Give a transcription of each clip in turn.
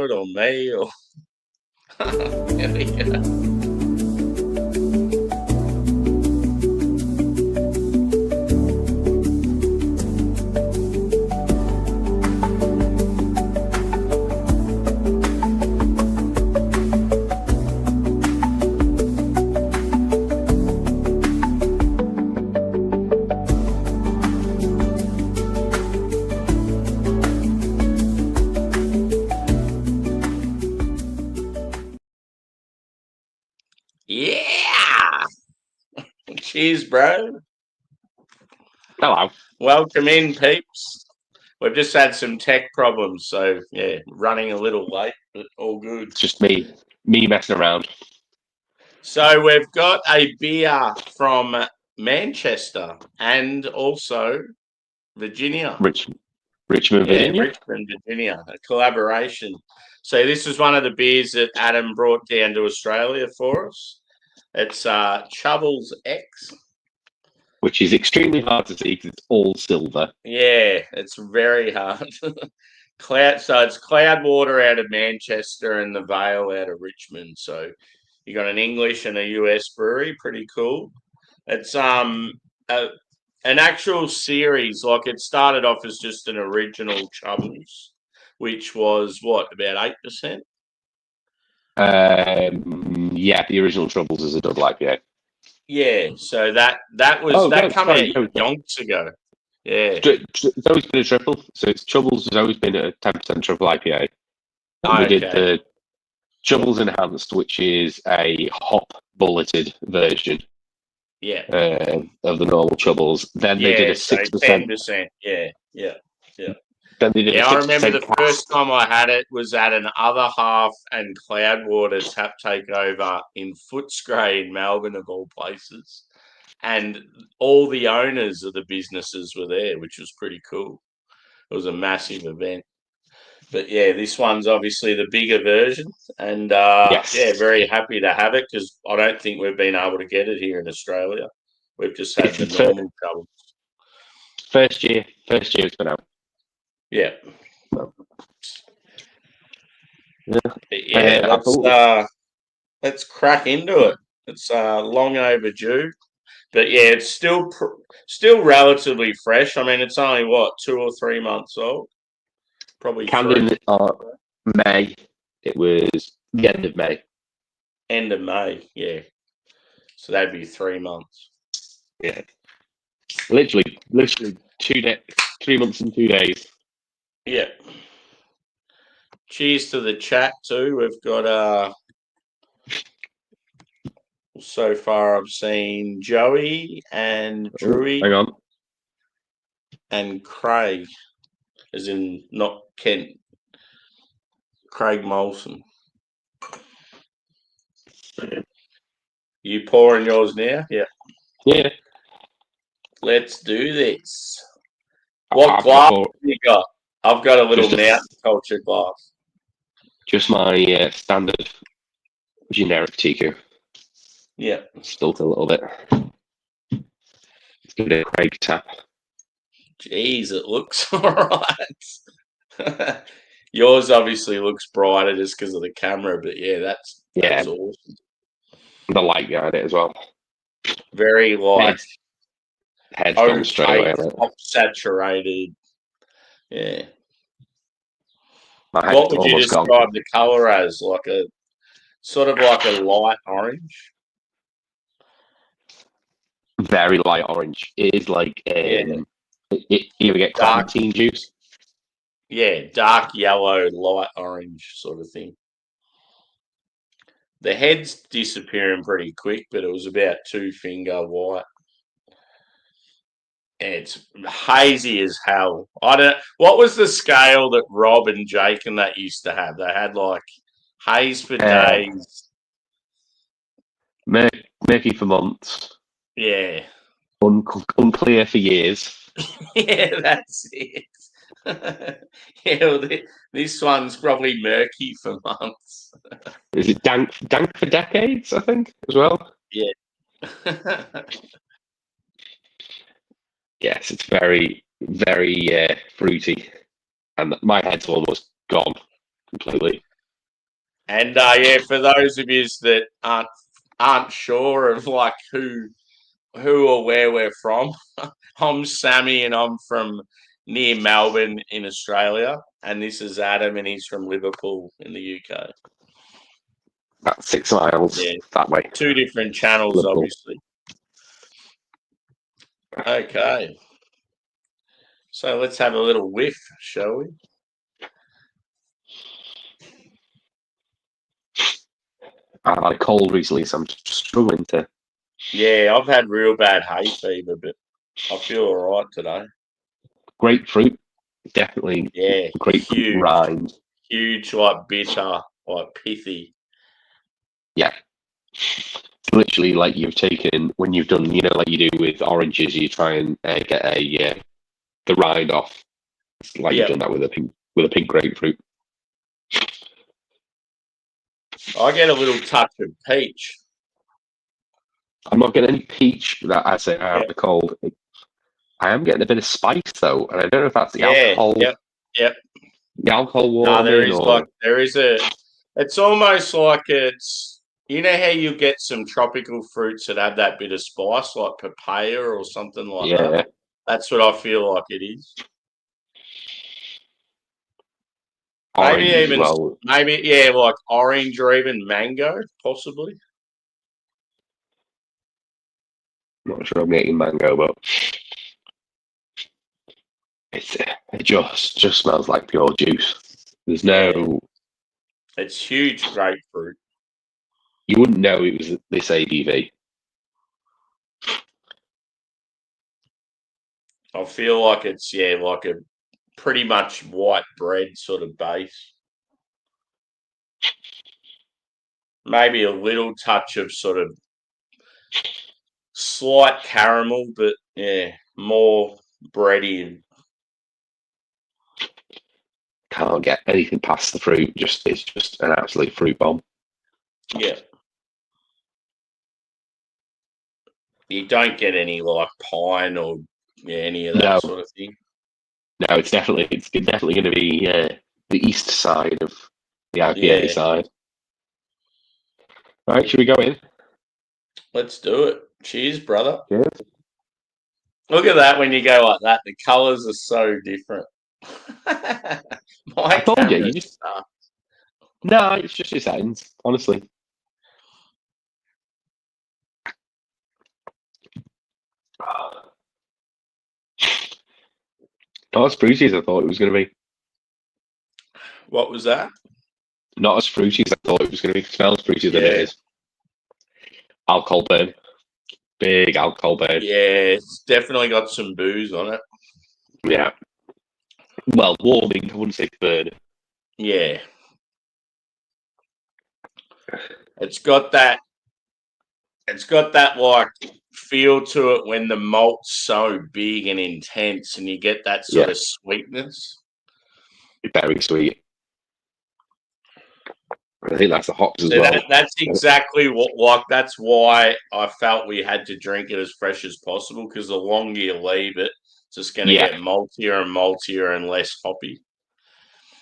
it or me or there we go. Yeah. Cheers, bro. Hello. Welcome in, peeps. We've just had some tech problems, so yeah, running a little late, but all good. It's just me messing around. So we've got a beer from Manchester and also Virginia. Richmond, Yeah, Virginia. Richmond, Virginia, a collaboration. So this is one of the beers that Adam brought down to Australia for us. It's CHUBBLES X. Which is extremely hard to see because it's all silver. Yeah, it's very hard. So it's Cloudwater out of Manchester and the Vale out of Richmond. So you got an English and a US brewery, pretty cool. It's an actual series. Like it started off as just an original Chubbles, which was what, about 8%? Yeah, the original Troubles is a double IPA. Yeah, so that came out yonks ago. Yeah, it's always been a triple. So it's Troubles has always been a 10% triple IPA. And we did the Troubles Enhanced, which is a hop bulleted version. Yeah, of the normal Troubles. Then they did a 6%. 10%. Yeah. Then they did a 6% I remember the first time I had it was at an Other Half and Cloudwater tap takeover in Footscray in Melbourne, of all places. And all the owners of the businesses were there, which was pretty cool. It was a massive event. But yeah, this one's obviously the bigger version. And Yes. yeah, very happy to have it because I don't think we've been able to get it here in Australia. We've just had the normal Troubles. First year it's been out. Yeah. Yeah, let's crack into it. It's long overdue, but yeah, it's still relatively fresh. I mean, it's only what 2 or 3 months old. Probably canned in May. It was the end of May. End of May, yeah. So that'd be 3 months. Yeah, literally 3 months and 2 days. Yeah. Cheers to the chat too. We've got so far I've seen Joey and Drewy. Hang on. And Craig, as in not Kent. Craig Molson. You pouring yours now? Yeah. Yeah. Let's do this. What glass have you got? I've got a little mountain culture glass. Just my standard generic TQ. Yeah. Spilt a little bit. Let's give it a Craig tap. Jeez, it looks all right. Yours obviously looks brighter just because of the camera, but yeah, that's awesome. The light behind it as well. Very light. Head's gone straight away. Saturated. Yeah. My what would you describe the colour as? Like a sort of like a light orange? Very light orange. It is like you ever get clementine juice? Yeah, dark yellow, light orange sort of thing. The head's disappearing pretty quick, but it was about 2-finger white. It's hazy as hell. What was the scale that Rob and Jake and that used to have? They had like haze for days. Murky for months. Yeah. Unclear for years. Yeah, that's it. Yeah, well, this one's probably murky for months. Is it dank for decades, I think, as well? Yeah. Yes, it's very, very fruity. And my head's almost gone completely. And yeah, for those of you that aren't sure of like who or where we're from, I'm Sammy and I'm from near Melbourne in Australia, and this is Adam and he's from Liverpool in the UK. About 6 miles that way. 2 different channels, Liverpool. obviously. Okay. So let's have a little whiff, shall we? I've had a cold recently, so I'm struggling to. Yeah, I've had real bad hay fever, but I feel all right today. Grapefruit, definitely. Yeah, grapefruit rind. Huge, like bitter, like pithy. Yeah. It's literally like you've taken, when you've done, like you do with oranges, you try and get the rind off. It's like you've done that with a pink grapefruit. I get a little touch of peach. I'm not getting any peach that I say I have the cold. I am getting a bit of spice though, and I don't know if that's the alcohol. Yep. The alcohol warming. No, there is it's almost like it's, you know how you get some tropical fruits that have that bit of spice, like papaya or something like that? That's what I feel like it is. Orange maybe like orange or even mango, possibly. Not sure I'm getting mango, but it just smells like pure juice. There's no. It's huge grapefruit. You wouldn't know it was this ABV. I feel like it's like a pretty much white bread sort of base. Maybe a little touch of sort of slight caramel, but more bready. Can't get anything past the fruit. It's just an absolute fruit bomb. Yeah. You don't get any like pine or any of that sort of thing. No, it's definitely going to be the east side of the IPA side. All right, should we go in? Let's do it. Cheers, brother. Cheers. Look at that when you go like that. The colours are so different. I told you just. No, it's just your settings, honestly. Not as fruity as I thought it was going to be. What was that? Not as fruity as I thought it was going to be. It smells fruitier than it is. Alcohol burn. Big alcohol burn. Yeah, it's definitely got some booze on it. Yeah. Well, warming, I wouldn't say burn. Yeah. It's got that like feel to it when the malt's so big and intense and you get that sort of sweetness. Very sweet. I think that's the hops as well. That's exactly that's why I felt we had to drink it as fresh as possible, because the longer you leave it, it's just going to get maltier and maltier and less hoppy.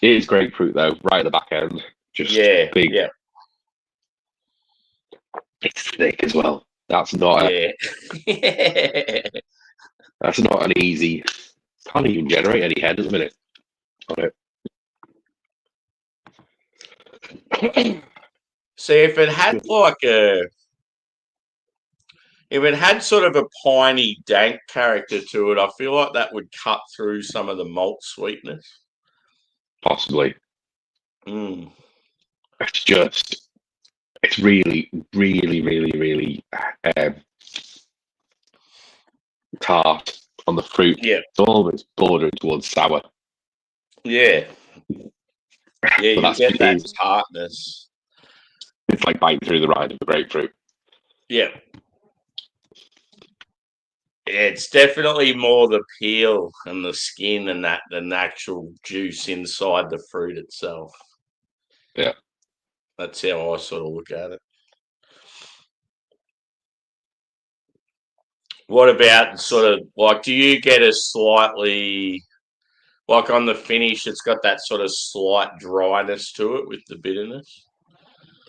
It is grapefruit though, right at the back end. Just big. Yeah. It's thick as well. That's not that's not an easy. Can't even generate any head at the minute on it. See, if it had sort of a piney, dank character to it, I feel like that would cut through some of the malt sweetness. Possibly. It's really, really, really, really tart on the fruit. Yeah. It's almost bordering towards sour. Yeah. Yeah, you get that tartness. It's like biting through the rind of a grapefruit. Yeah. It's definitely more the peel and the skin than the actual juice inside the fruit itself. Yeah. That's how I sort of look at it. What about sort of like, do you get a slightly, like on the finish, it's got that sort of slight dryness to it with the bitterness?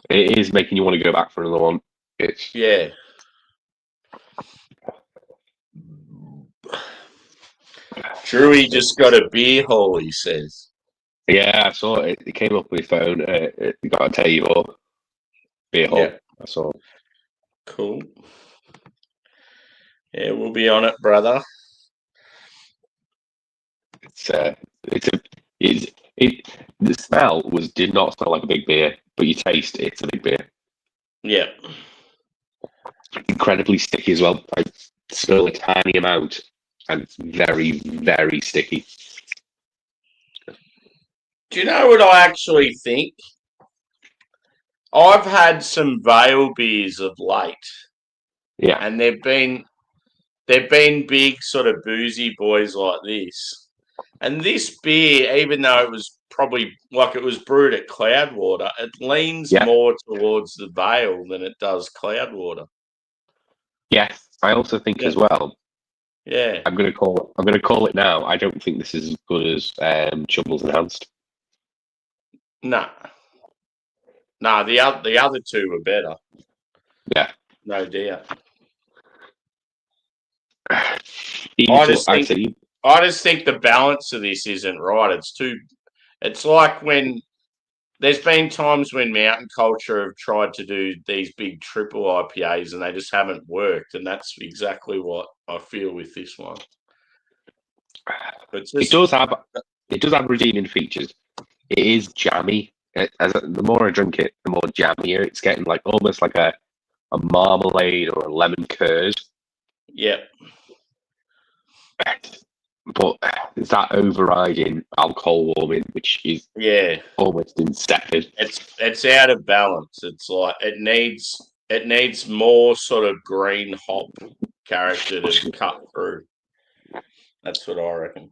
It is making you want to go back for another one. It's Yeah. Drewy just got a beer hole, he says. Yeah, I saw it. It came up on my phone. It got a table. Beer hall. Yeah. I saw. Cool. Yeah, we'll be on it, brother. The smell did not smell like a big beer, but you taste it's a big beer. Yeah. Incredibly sticky as well. I smell a tiny amount, and it's very, very sticky. Do you know what I actually think? I've had some Vale beers of late. Yeah. And they've been big sort of boozy boys like this. And this beer, even though it was probably like it was brewed at Cloudwater, it leans Yeah. more towards the Vale than it does Cloudwater. Yes, I also think as well. Yeah. I'm going to call it now. I don't think this is as good as Chubbles Enhanced. No. No, the other two were better. Yeah. No doubt. I just think the balance of this isn't right. It's like when there's been times when Mountain Culture have tried to do these big triple IPAs and they just haven't worked, and that's exactly what I feel with this one. It does have redeeming features. It is jammy. The more I drink it, the more jammier it's getting, like almost like a marmalade or a lemon curd. Yeah. But it's that overriding alcohol warming, which is almost insipid. It's out of balance. It's like it needs more sort of green hop character to cut through. That's what I reckon.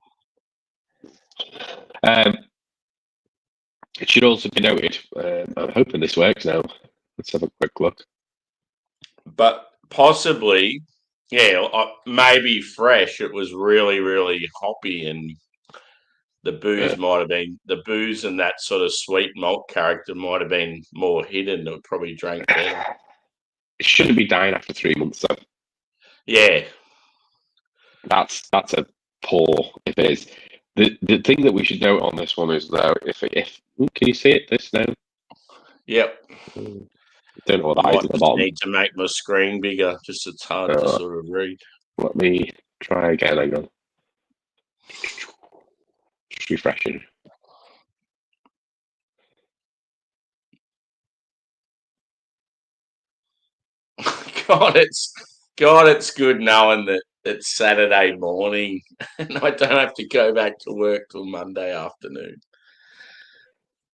It should also be noted. I'm hoping this works now. Let's have a quick look. But possibly, maybe fresh. It was really, really hoppy, and the booze might have been the booze and that sort of sweet malt character might have been more hidden. It probably drank better. It shouldn't be dying after 3 months, though. Yeah, that's a poor. If it is, the thing that we should note on this one is though, if can you see it this now? Yep. I don't know what that is at the bottom. Need to make my screen bigger. Just it's hard to sort of read. Let me try again. Hang on. Just refreshing. God, it's good knowing that it's Saturday morning and I don't have to go back to work till Monday afternoon.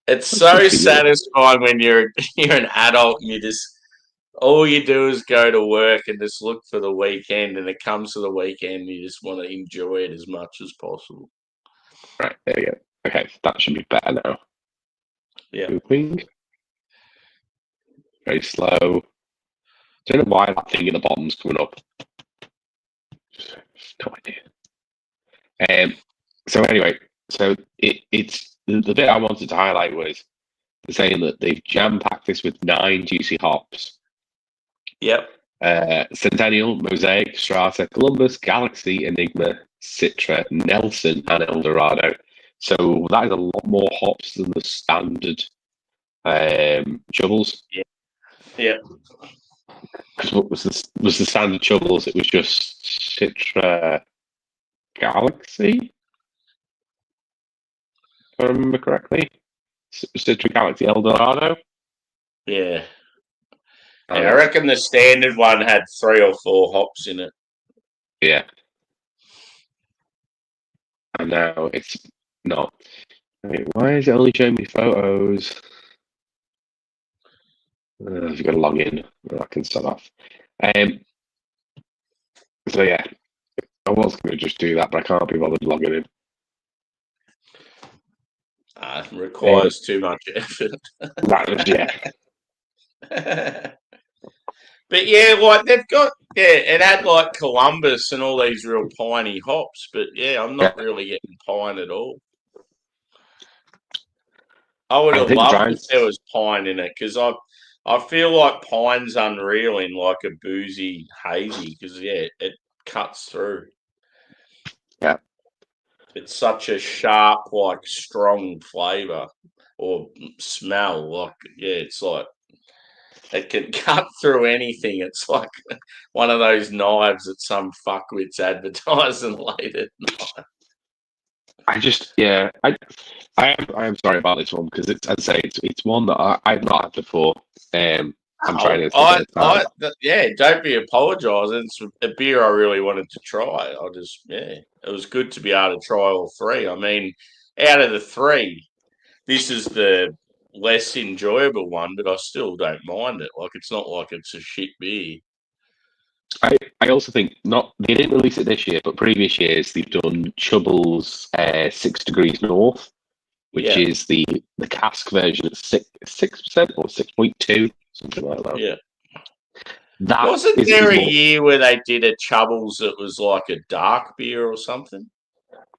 It's so satisfying when you're an adult and all you do is go to work and just look for the weekend, and it comes to the weekend, you just want to enjoy it as much as possible. Right, there we go. Okay, that should be better now. Yeah. Moving. Very slow. Don't know why that thing at the bottom's coming up. No idea. So anyway, it's the bit I wanted to highlight was saying that they've jam-packed this with 9 juicy hops. Yep. Centennial, Mosaic, Strata, Columbus, Galaxy, Enigma, Citra, Nelson, and Eldorado. So that is a lot more hops than the standard Chubbles. Yeah. Yeah. Because what was the standard Chubbles? It was just Citra, Galaxy. If I remember correctly, Citra, Galaxy, Eldorado. Yeah. I reckon the standard one had 3 or 4 hops in it. Yeah. And now it's not. Wait, why is it only showing me photos? I've got to log in. I can start off. So yeah, I was going to just do that, but I can't be bothered logging in. Requires too much effort. But yeah, like they've got it had like Columbus and all these real piney hops, but yeah, I'm not really getting pine at all. I would have loved if there was pine in it because I feel like Pine's unreal in like a boozy hazy because it cuts through. Yeah. It's such a sharp, like strong flavour or smell. Like it's like it can cut through anything. It's like one of those knives that some fuckwits advertising late at night. I am sorry about this one because it's, I'd say it's one that I've not had before. I'm trying to take it time. Don't be apologising. It's a beer I really wanted to try. It was good to be able to try all three. I mean, out of the three, this is the less enjoyable one, but I still don't mind it. Like, it's not like it's a shit beer. I also think not they didn't release it this year, but previous years they've done Chubble's 6 degrees north, which Yeah, is the cask version at 6% or 6.2, something like that. yeah. That Wasn't is there a more. year where they did a Chubbles that was like a dark beer or something?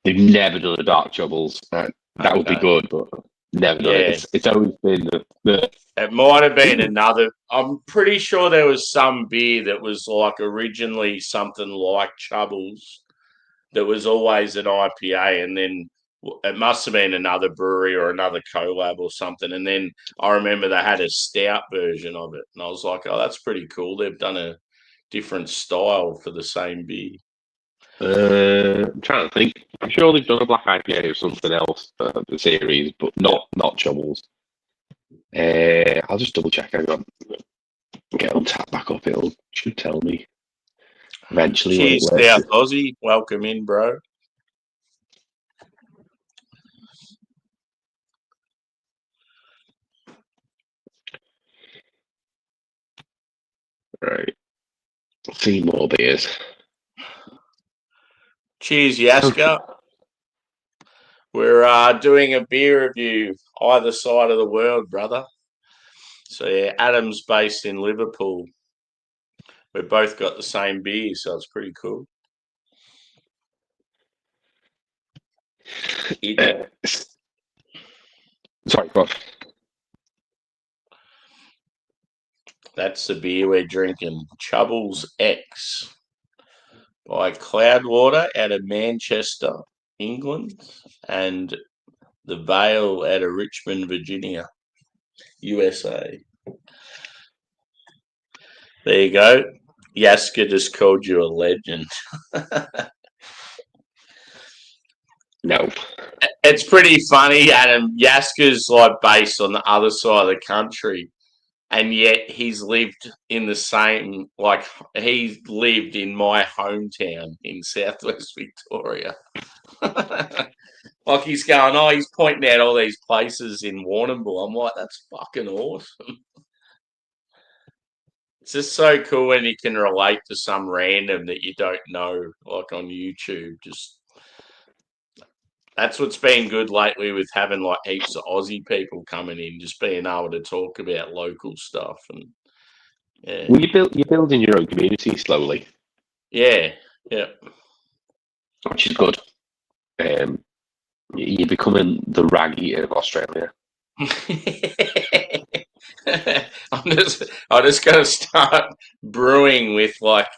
They've never done a dark Chubbles. That would be Okay. good, but never done it. Yeah. It's always been the It might have been another. I'm pretty sure there was some beer that was like originally something like Chubbles that was always an IPA, and then it must have been another brewery or another collab or something. And then I remember they had a stout version of it, and I was like, "Oh, that's pretty cool. They've done a different style for the same beer." I'm trying to think. I'm sure they've done a black IPA or something else for the series, but not Chubbles. I'll just double check. Hang on. Get on tap back up. It should tell me eventually when it Cheers, works. South Aussie. Welcome in, bro. Right. See more beers. Cheers, Yaska. We're doing a beer review either side of the world, brother. So yeah, Adam's based in Liverpool. We've both got the same beer, so it's pretty cool. Sorry, go on. That's the beer we're drinking. Chubbles X by Cloudwater out of Manchester, England, and the Vale out of Richmond, Virginia, USA. There you go. Yaska just called you a legend. No. It's pretty funny, Adam. Yaska's like based on the other side of the country, and yet he's lived in the same, like he lived in my hometown in Southwest Victoria. Like he's going, he's pointing out all these places in Warrnambool. I'm like, that's fucking awesome. It's just so cool when you can relate to some random that you don't know, like on YouTube. Just that's what's been good lately with having like heaps of Aussie people coming in, just being able to talk about local stuff and yeah. Well, you're building your own community slowly. Yeah. Which is good. You're becoming the raggy of Australia. I'm just gonna start brewing with like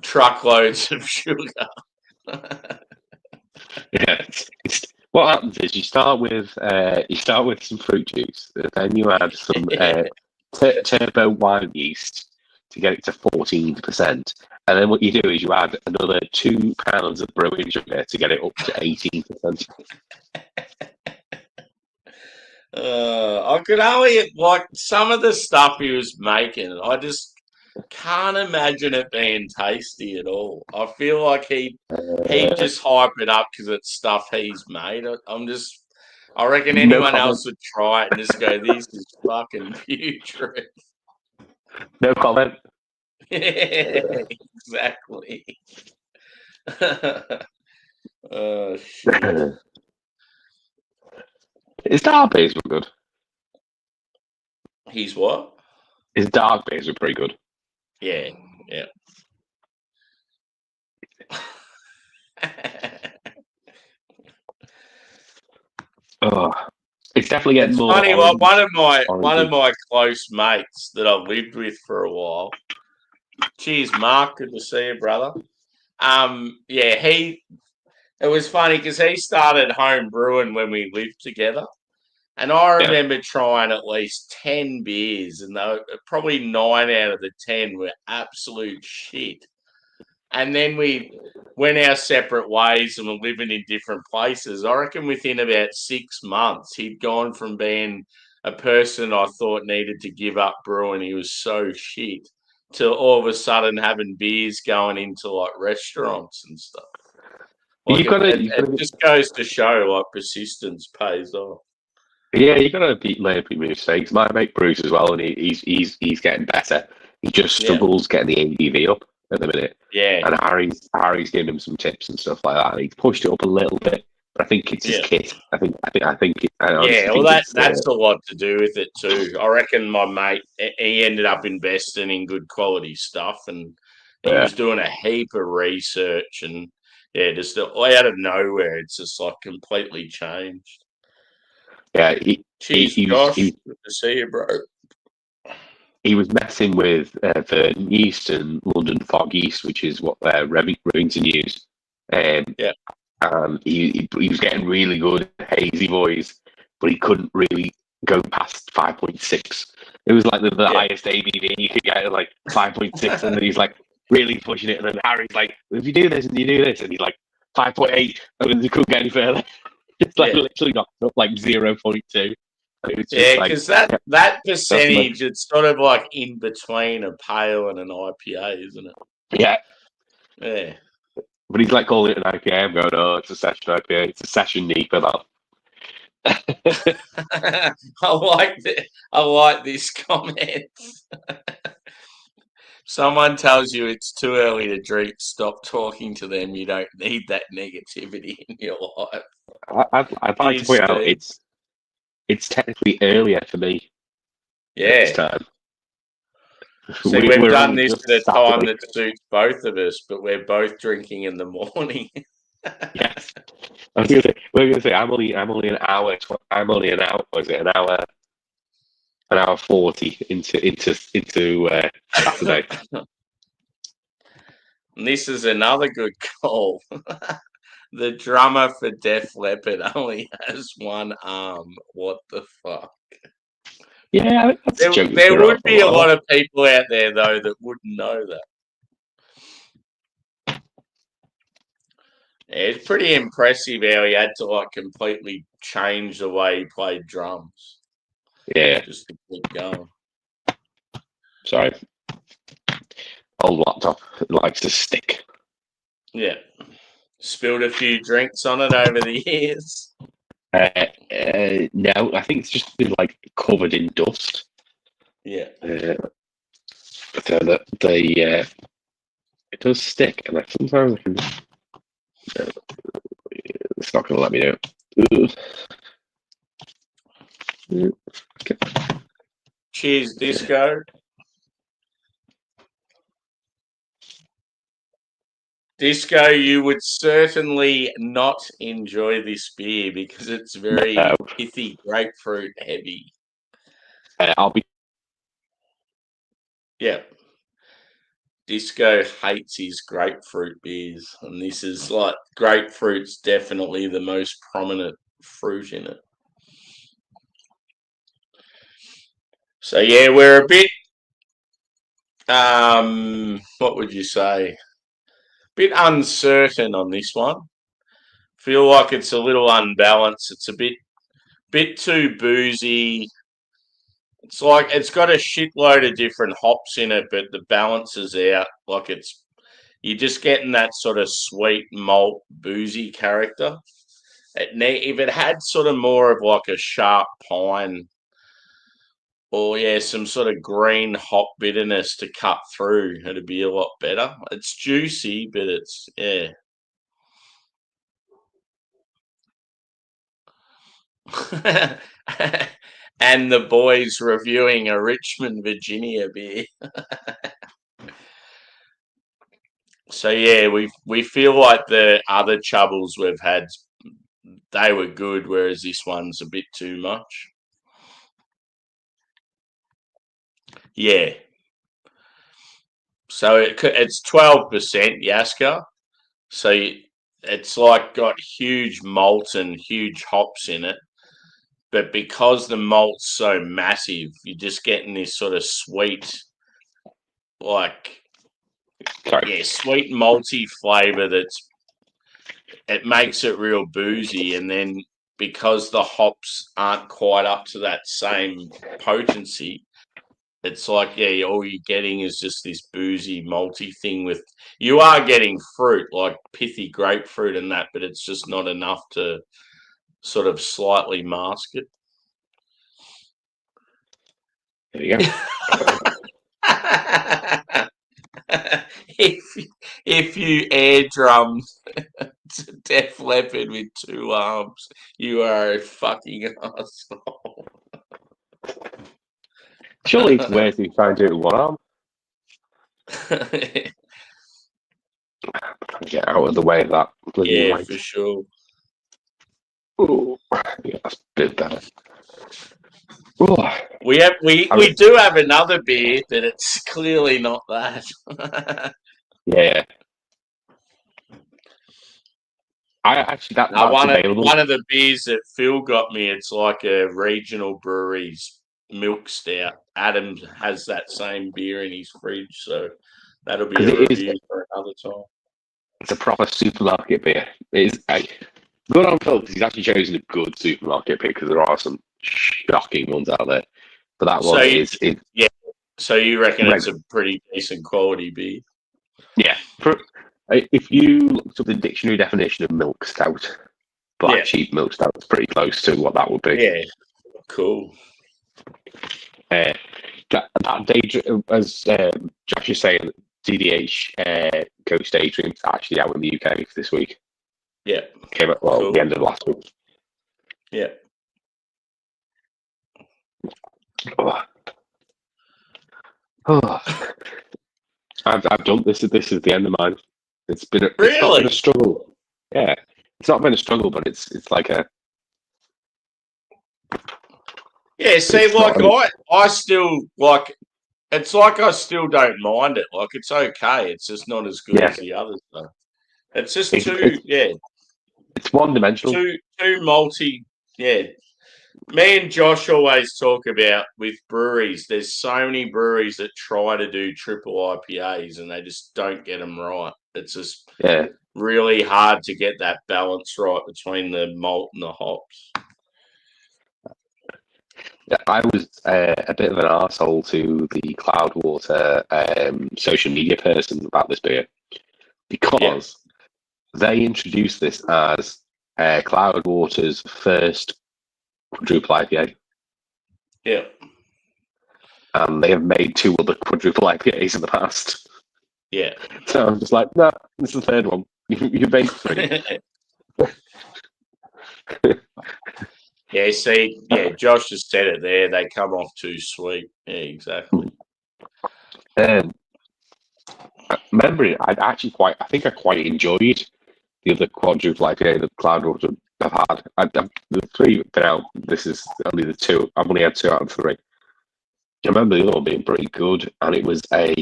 truckloads of sugar. Yeah. What happens is you start with some fruit juice, then you add some turbo wine yeast to get it to 14%, and then what you do is you add another 2 pounds of brewing sugar to get it up to 18%. I could only like some of the stuff he was making. I just can't imagine it being tasty at all. I feel like he'd just hype it up because it's stuff he's made. I reckon No anyone comment. else would try it and just go, "This is fucking putrid." No comment. Exactly. Oh shit. His dark beers were good. He's what? His dark beers were pretty good. Yeah. Oh, It's definitely getting It's more funny. orange. One of Orangey. my close mates that I lived with for a while. Cheers, Mark. Good to see you, brother. Yeah, it was funny because he started home brewing when we lived together. And I Yeah. remember trying at least 10 beers, and they probably 9 out of the 10 were absolute shit. And then we went our separate ways and were living in different places. I reckon within about 6 months, he'd gone from being a person I thought needed to give up brewing, he was so shit, to all of a sudden having beers going into like restaurants and stuff. Like it just goes to show like persistence pays off. Yeah, you gotta learn a few mistakes. My mate brews as well, and he's getting better. He just struggles getting the ABV up at the minute. Yeah. And Harry's giving him some tips and stuff like that. And he's pushed it up a little bit, but I think it's his kit. I honestly think that's a lot to do with it too. I reckon my mate, he ended up investing in good quality stuff, and he was doing a heap of research, and just out of nowhere, it's just like completely changed. Yeah, Cheers, Josh. Good to see you, bro. He was messing with Verdant yeast and London fog yeast, which is what Remington use. And he was getting really good hazy boys, but he couldn't really go past 5.6. It was like the highest ABV you could get, like 5.6, and then he's like really pushing it. And then Harry's like, if you do this and you do this, and he's like 5.8, and then he couldn't get any further. It's like literally knocked up like 0.2. Because that percentage, it's sort of like in between a pale and an IPA, isn't it? Yeah. Yeah. But he's like calling it an IPA. I'm going, oh, it's a session IPA. It's a session NEPA, that. I like this comment. Someone tells you it's too early to drink, stop talking to them. You don't need that negativity in your life. I'd like to point out it's technically earlier for me. Yeah. This time. So we've done this at a time that suits both of us, but we're both drinking in the morning. Yes. We're gonna say I'm only an hour. I'm only an hour. Was it an hour? An hour 40 into Saturday. And this is another good call. The drummer for Def Leppard only has one arm. What the fuck? Yeah, there would be a lot of people out there though that wouldn't know that. Yeah, it's pretty impressive how he had to like completely change the way he played drums. Yeah, just to keep going. Sorry, old laptop likes to stick. Yeah, spilled a few drinks on it over the years. No, I think it's just been like covered in dust. Yeah. So that it does stick, and sometimes I can. It's not going to let me do it. Okay. Cheers, Disco. Disco, you would certainly not enjoy this beer because it's very pithy, grapefruit heavy. I'll be. Yeah. Disco hates his grapefruit beers, and this is like grapefruit's definitely the most prominent fruit in it. So yeah, we're a bit what would you say? Bit uncertain on this one. Feel like it's a little unbalanced. It's a bit too boozy. It's like it's got a shitload of different hops in it, but the balance is out. Like you're just getting that sort of sweet malt boozy character. If it had sort of more of like a sharp pine or some sort of green hop bitterness to cut through, it'd be a lot better. It's juicy, but it's and the boys reviewing a Richmond, Virginia beer. So yeah, we feel like the other Chubbles we've had they were good, whereas this one's a bit too much. Yeah. So it's 12% Yaska. So it's like got huge malt and huge hops in it. But because the malt's so massive, you're just getting this sort of sweet, like, sweet malty flavour it makes it real boozy. And then because the hops aren't quite up to that same potency, it's like, all you're getting is just this boozy, malty thing you are getting fruit, like pithy grapefruit and that, but it's just not enough to sort of slightly mask it. There you go. if you air drummed Def Leppard with 2 arms, you are a fucking asshole. Surely it's worth you trying to do it with one arm. Get out of the way of that. Yeah, for sure. Ooh, yeah, that's a bit better. Ooh. We do have another beer, but it's clearly not that. Yeah. I actually that's available. One of the beers that Phil got me, it's like a regional brewery's milk stout. Adam has that same beer in his fridge, so that'll be a review for another time. It's a proper supermarket beer. It is good on Phil because he's actually chosen a good supermarket beer because there are some shocking ones out there. But that one is yeah. So you reckon it's a pretty decent quality beer? Yeah. If you looked up the dictionary definition of milk stout, black sheep milk stout is pretty close to what that would be. Yeah. Cool. That day, as Josh is saying, DDH Coast Daydream is actually out in the UK this week. Yeah. Came at the end of last week. Yeah. I've done this. This is the end of mine. It's not been a struggle. Yeah, it's not been a struggle, but it's like a. Yeah, see, like I still like. It's like I still don't mind it. Like it's okay. It's just not as good as the others, though. It's just It's one-dimensional. Too multi. Yeah. Me and Josh always talk about with breweries. There's so many breweries that try to do triple IPAs and they just don't get them right. It's just really hard to get that balance right between the malt and the hops. I was a bit of an arsehole to the Cloudwater social media person about this beer because they introduced this as Cloudwater's first quadruple IPA. Yeah. And they have made 2 other quadruple IPAs in the past. Yeah. So I'm just like, no, this is the third one. You made 3. Yeah, see, Josh just said it there. They come off too sweet. Yeah, exactly. Remembering, I think I quite enjoyed the other quadruple IPA that Cloudwater have had. The 3 been out. This is only the 2. I've only had 2 out of 3. I remember the other one being pretty good, and it was I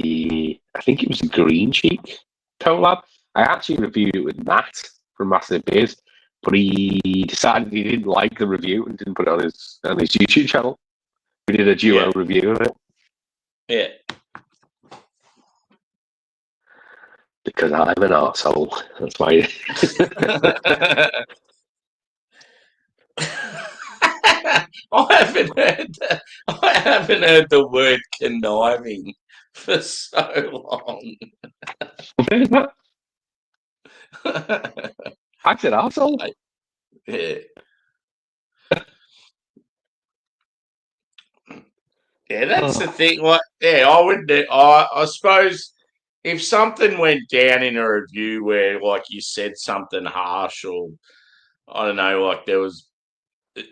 think it was a Green Cheek collab. I actually reviewed it with Matt from Massive Beers, but he decided he didn't like the review and didn't put it on his YouTube channel. We did a duo review of it. Yeah. Because I'm an arsehole. That's why. I haven't heard the word conniving for so long. Where's that? I said arsehole. Yeah. Yeah, that's the thing. Like, I would. I suppose if something went down in a review where, like, you said something harsh, or I don't know, like it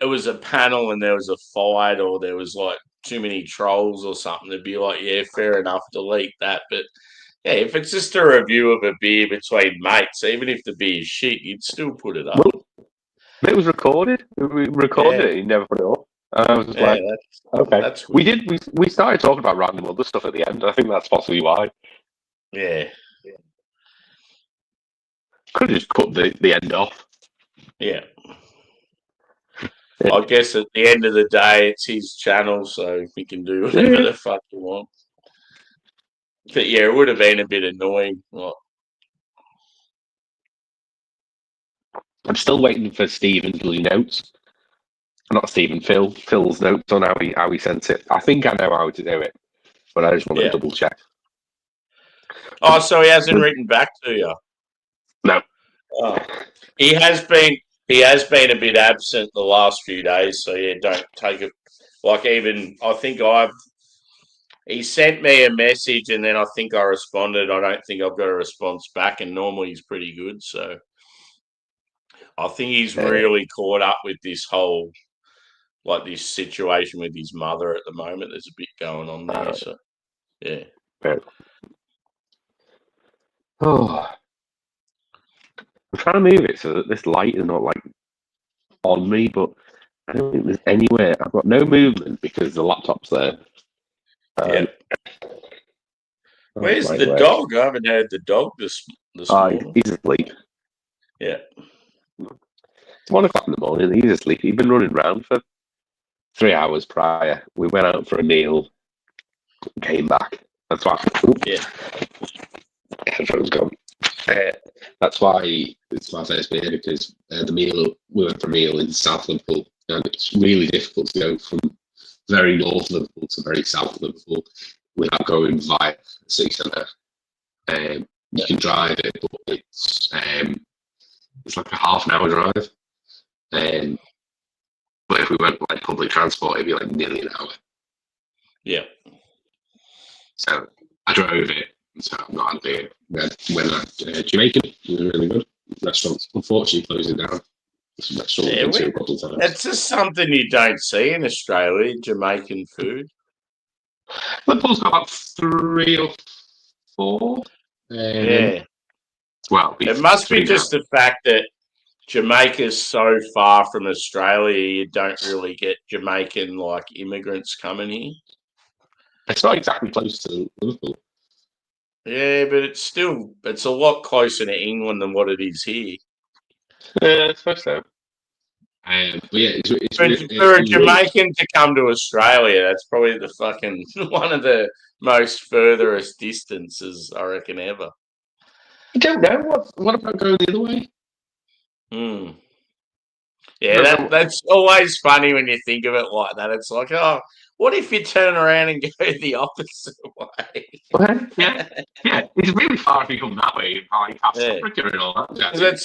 was a panel and there was a fight, or there was like too many trolls or something, to be like, yeah, fair enough, delete that. But yeah, if it's just a review of a beer between mates, even if the beer's shit, you'd still put it up. It was recorded. We recorded it. He never put it up. And I was just like, okay. That's We started talking about random other stuff at the end. I think that's possibly why. Yeah. Could have just cut the end off. Yeah. I guess at the end of the day, it's his channel, so we can do whatever the fuck we want. But yeah, it would have been a bit annoying. Like, I'm still waiting for Stephen's notes. Not Stephen, Phil's notes on how he sent it. I think I know how to do it, but I just want to double check. Oh, so he hasn't written back to you? No. Oh. He has been a bit absent the last few days, so yeah, don't take it like even I think he sent me a message and then I think I responded. I don't think I've got a response back, and normally he's pretty good, so I think he's really caught up with this whole this situation with his mother at the moment. There's a bit going on there, so yeah. Oh, I'm trying to move it so that this light is not on me, but I don't think there's anywhere. I've got no movement because the laptop's there. Where's the dog? I haven't heard the dog this morning. He's asleep. Yeah. It's 1 o'clock in the morning. He's asleep. He'd been running around for 3 hours prior. We went out for a meal, came back. That's why. Headphones gone. That's why it's my first beer, because we went for a meal in South Liverpool, and it's really difficult to go from very north Liverpool to very south Liverpool without going via the city centre. You can drive it, but it's like a half an hour drive. But if we went by public transport, it'd be like nearly an hour. Yeah. So I drove it. So I'm not had a beer. When Jamaican, it was really good. Restaurants, unfortunately, closing down. It's just something you don't see in Australia, Jamaican food. Liverpool's got about 3 or 4. Well, it must be just the fact that Jamaica's so far from Australia, you don't really get Jamaican immigrants coming here. It's not exactly close to Liverpool. Yeah, but it's a lot closer to England than what it is here. I suppose so. But yeah, for a Jamaican to come to Australia, that's probably the fucking one of the most furthest distances I reckon ever. I don't know. What about going the other way? Yeah, that's always funny when you think of it like that. It's like, oh, what if you turn around and go the opposite way? Yeah. It's really far if you come that way. Africa and all that. It's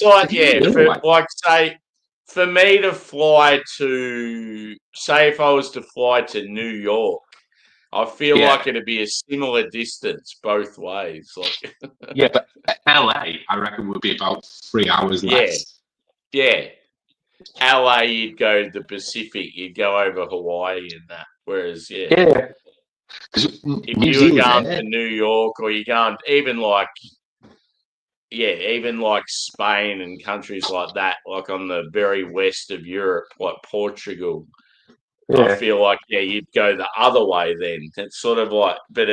say, for me to fly to, say if I was to fly to New York, I feel like it'd be a similar distance both ways. Yeah, but LA, I reckon, would be about 3 hours less. Yeah. LA, you'd go to the Pacific, you'd go over Hawaii and that. Whereas, if you were going to New York, or you're going even Spain and countries like that, like on the very west of Europe, like Portugal, I feel like, you'd go the other way then. It's sort of but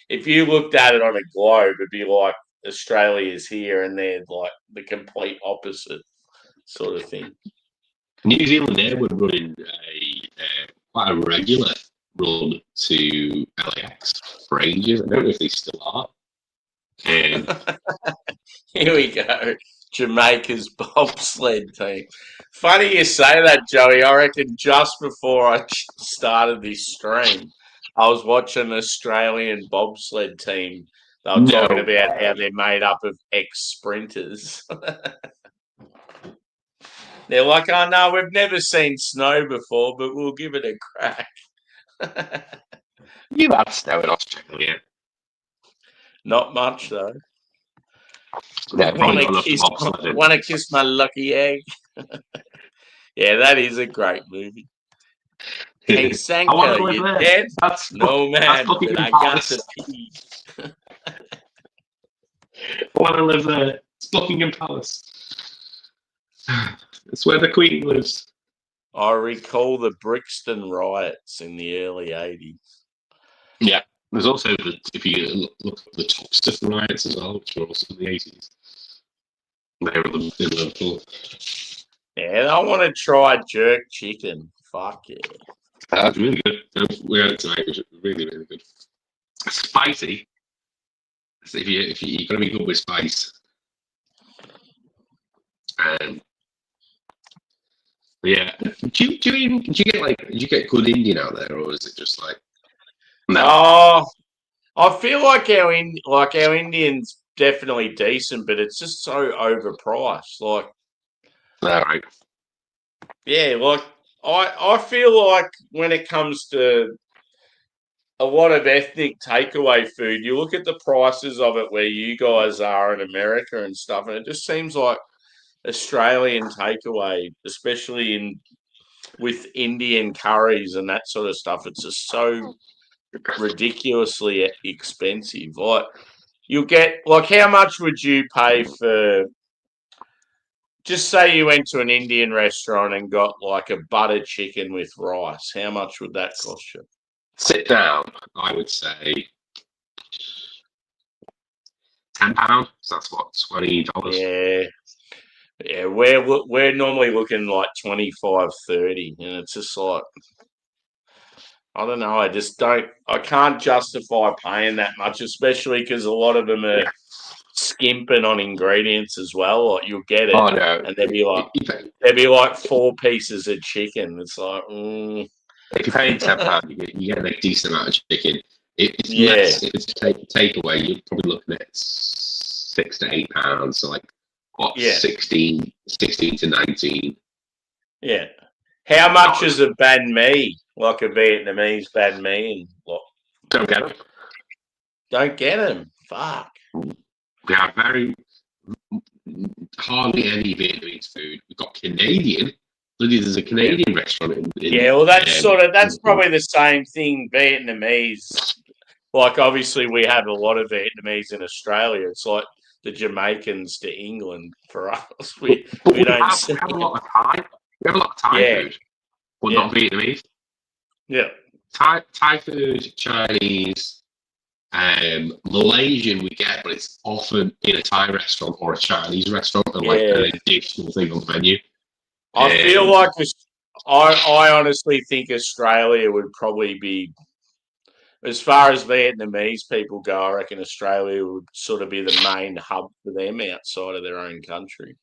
if you looked at it on a globe, it'd be like Australia's here and they're like the complete opposite sort of thing. New Zealand Air were running quite a regular run to LAX for ages. I don't know if they still are. Here we go. Jamaica's bobsled team. Funny you say that, Joey. I reckon just before I started this stream, I was watching an Australian bobsled team. They were talking about how they're made up of ex-sprinters. They're like, oh, no, we've never seen snow before, but we'll give it a crack. You've had snow in Australia. Not much, though. Yeah, want to kiss my lucky egg? Yeah, that is a great movie. Hey, Sanka, you dead? No, man, but I got to pee. I want to live there. It's Buckingham Palace. It's where the Queen lives. I recall the Brixton riots in the early 80s. Yeah. There's also, if you look at the Toxteth riots as well, which were also in the 80s. They were in Liverpool. Yeah, I want to try jerk chicken. Fuck yeah. That's really good. We had it tonight. It was really, really good. Spicy. So if you're gonna be good with spice. Yeah. Do you get good Indian out there, or is it just like no? Oh, I feel like our Indians definitely decent, but it's just so overpriced. Like, All right. yeah, like I feel like when it comes to a lot of ethnic takeaway food, you look at the prices of it where you guys are in America and stuff, and it just seems like Australian takeaway, especially with Indian curries and that sort of stuff, it's just so ridiculously expensive. Like you'll get how much would you pay for? Just say you went to an Indian restaurant and got like a butter chicken with rice. How much would that cost you? Sit down. I would say £10. So that's what, $20. Yeah. Yeah, we're normally looking like 25, 30, and it's just like I don't know. I can't justify paying that much, especially because a lot of them are skimping on ingredients as well. Like you'll get it, Oh no! and there'd be like 4 pieces of chicken. It's like, if you're paying £10, you get a decent amount of chicken. It's yeah, less if it's takeaway. You're probably looking at £6 to £8. So like what, yeah, 16 to 19. yeah. How much is a banh mi? Like a Vietnamese banh mi, and what? Don't get them. Don't get them. Fuck. We have hardly any Vietnamese food. We've got Canadian. There's a Canadian restaurant in Yeah, well, that's probably the same thing. Vietnamese, like obviously we have a lot of Vietnamese in Australia. It's like the Jamaicans to England for us. We don't we have a lot of Thai. We have a lot of Thai food, but not Vietnamese. Yeah. Thai food, Chinese, Malaysian we get, but it's often in a Thai restaurant or a Chinese restaurant and like an additional thing on the menu. I feel like I honestly think Australia would probably be, as far as Vietnamese people go, I reckon Australia would sort of be the main hub for them outside of their own country.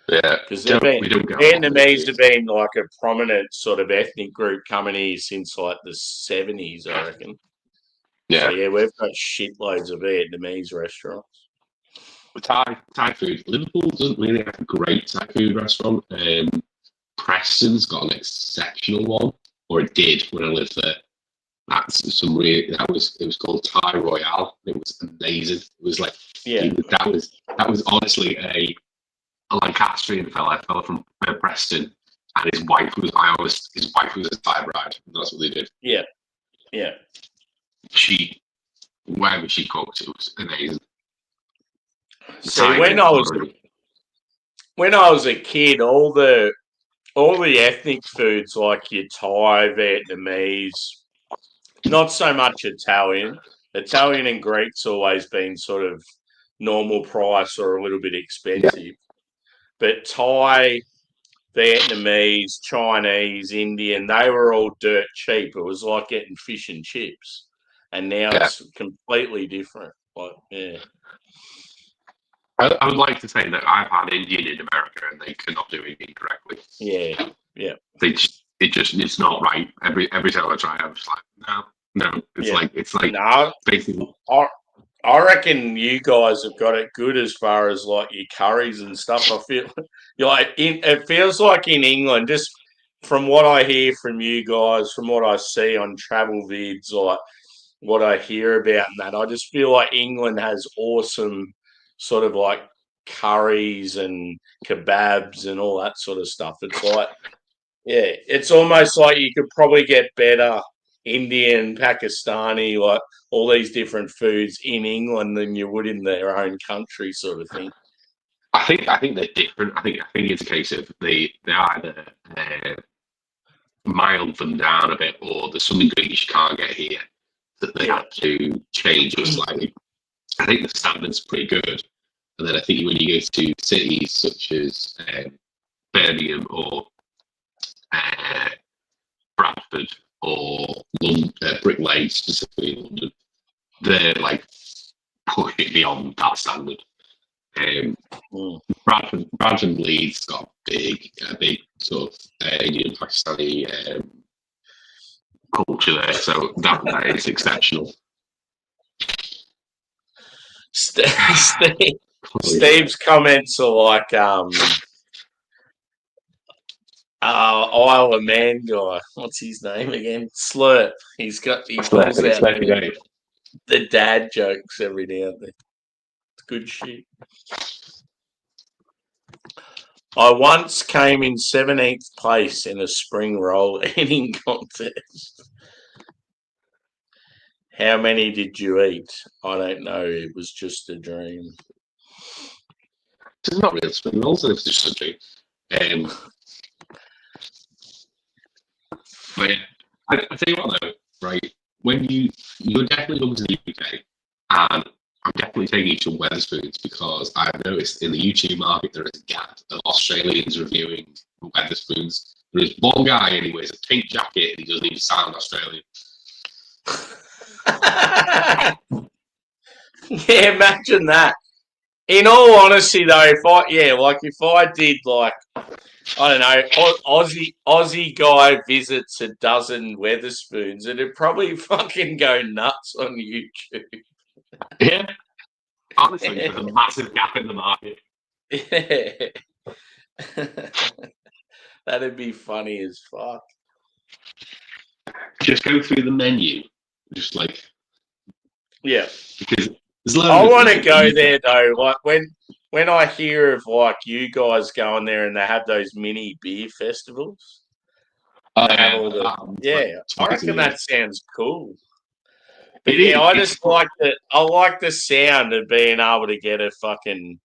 Yeah, because Vietnamese have been like a prominent sort of ethnic group coming here since like the 70s, I reckon. Yeah. So yeah, we've got shitloads of Vietnamese restaurants. Thai food. Liverpool doesn't really have a great Thai food restaurant. Preston's got an exceptional one, or it did when I lived there. It was called Thai Royale. It was amazing. It was like that was honestly a Lancastrian fella from Preston, and his wife was a Thai bride. That's what they did. Yeah, yeah. Wherever she cooked, it was amazing. See, when I was a kid, all the ethnic foods like your Thai, Vietnamese, not so much Italian. Italian and Greek's always been sort of normal price or a little bit expensive. Yeah. But Thai, Vietnamese, Chinese, Indian, they were all dirt cheap. It was like getting fish and chips. And now it's completely different. Like, yeah. I would like to say that I've had Indian in America and they cannot do Indian correctly. Yeah, yeah. It's not right. Every time I try, I'm just like, no. It's like no. basically. I reckon you guys have got it good as far as like your curries and stuff. I feel it feels like in England, just from what I hear from you guys, from what I see on travel vids, like what I hear about and that, I just feel like England has awesome sort of like curries and kebabs and all that sort of stuff. It's like, yeah, it's almost like you could probably get better Indian, Pakistani, like all these different foods in England than you would in their own country, sort of thing. I think they're different. I think it's a case of they either mild them down a bit, or there's some ingredients you can't get here that they have to change it slightly. I think the standard's pretty good, and then I think when you go to cities such as Birmingham or Bradford or Brick Lane, specifically in London, they're like push it beyond that standard. Bradford and Leeds got a big sort of Indian Pakistani culture there, so that is exceptional. Steve's comments are like Isle of Man guy. What's his name again? Slurp. He pulls out the dad jokes every now and then. It's good shit. I once came in 17th place in a spring roll eating contest. How many did you eat? I don't know. It was just a dream. It's not real spring rolls, it's just a dream. But yeah, I tell you what though, right? When you're definitely going to the UK, and I'm definitely taking you to Wetherspoons, because I've noticed in the YouTube market there is a gap of Australians reviewing Wetherspoons. There is one guy and he wears a pink jacket and he doesn't even sound Australian. Yeah, imagine that. In all honesty, though, if I did like, I don't know, Aussie guy visits a dozen Wetherspoons, it'd probably fucking go nuts on YouTube. Yeah, honestly, there's a massive gap in the market. Yeah. That'd be funny as fuck. Just go through the menu, just like, yeah, because I want to go there though. Like when I hear of like you guys going there and they have those mini beer festivals. I reckon that sounds cool. But I just like I like the sound of being able to get a fucking